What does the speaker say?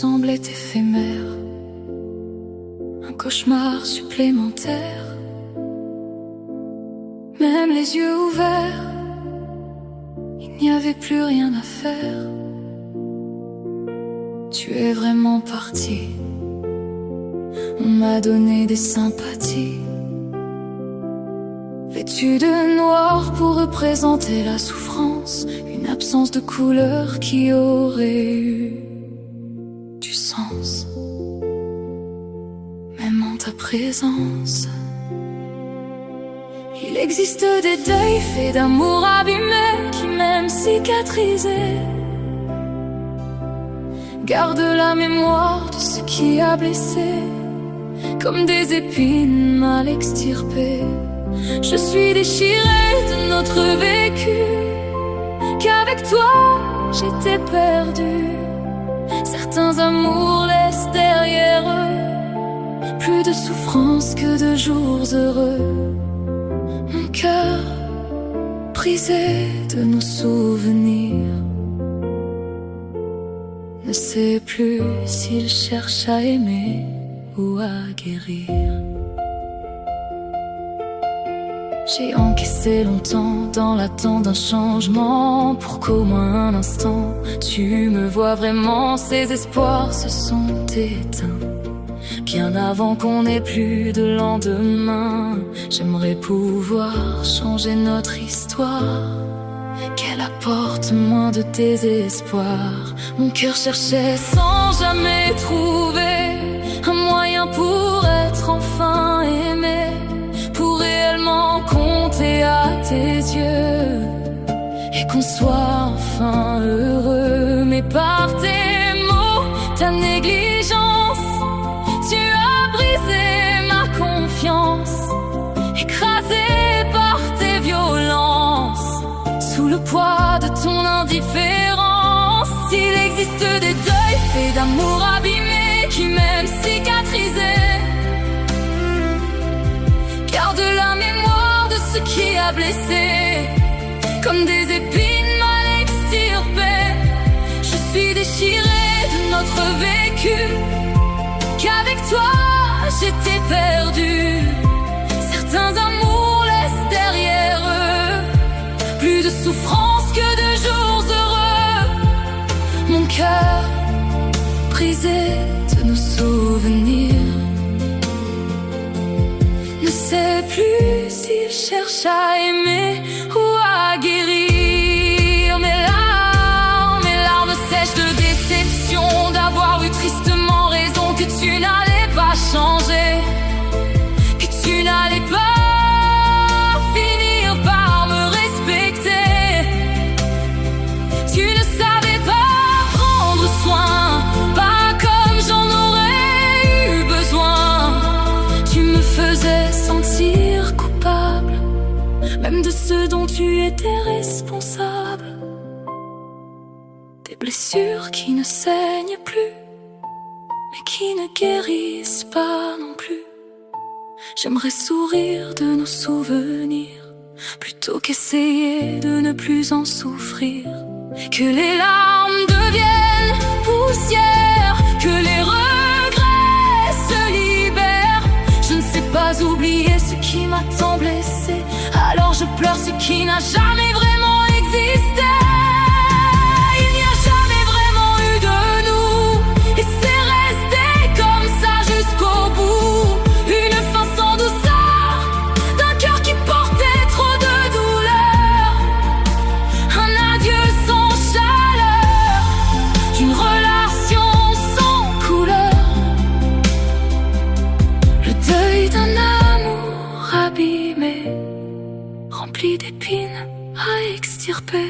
semblait éphémère, un cauchemar supplémentaire. Même les yeux ouverts, il n'y avait plus rien à faire. Tu es vraiment parti, on m'a donné des sympathies, vêtu de noir pour représenter la souffrance, une absence de couleur qui aurait eu du sens, même en ta présence. Il existe des deuils faits d'amour abîmé qui, même cicatrisés, gardent la mémoire de ce qui a blessé, comme des épines mal extirpées. Je suis déchirée de notre vécu, qu'avec toi j'étais perdue. Certains amours laissent derrière eux plus de souffrance que de jours heureux. Mon cœur brisé de nos souvenirs ne sait plus s'il cherche à aimer ou à guérir. J'ai encaissé longtemps dans l'attente d'un changement, pour qu'au moins un instant tu me vois vraiment. Ces espoirs se sont éteints bien avant qu'on n'ait plus de lendemain. J'aimerais pouvoir changer notre histoire, qu'elle apporte moins de désespoir. Mon cœur cherchait sans jamais trouver un moyen pour être enfin aimé, pour réellement compter à tes yeux, et qu'on soit enfin heureux. Mais par tes mots, ta négligence, tu as brisé ma confiance, écrasé par tes violences, sous le poids de ton indifférence. Il existe des deuils faits d'amour abîmé qui, même cicatrisés, gardent la mémoire de ce qui a blessé, comme des épines mal extirpées. Je suis déchirée de notre vécu, qu'avec toi j'étais perdue. Certains amours laissent derrière eux plus de souffrance que de jours heureux. Mon cœur brisé de nos souvenirs ne sait plus s'il cherche à aimer ou à guérir. Mes larmes sèchent de déception, d'avoir eu tristement raison, que tu n'allais pas changer, que tu n'allais pas finir par me respecter. Tu ne savais pas prendre soin, pas comme j'en aurais eu besoin. Tu me faisais sentir coupable, même de ce dont tu étais responsable. Des blessures qui ne saignent plus, mais qui ne guérissent pas non plus. J'aimerais sourire de nos souvenirs, plutôt qu'essayer de ne plus en souffrir. Que les larmes deviennent poussière, que les regrets se libèrent. Je ne sais pas oublier ce qui m'a tant blessé, alors je pleure ce qui n'a jamais vraiment existé. Il n'y a jamais vraiment eu de nous, et c'est resté comme ça jusqu'au bout. Une fin sans douceur, d'un cœur qui portait trop de douleur. Un adieu sans chaleur, d'une relation sans couleur. Le deuil d'un amour abîmé, rempli d'épines à extirper.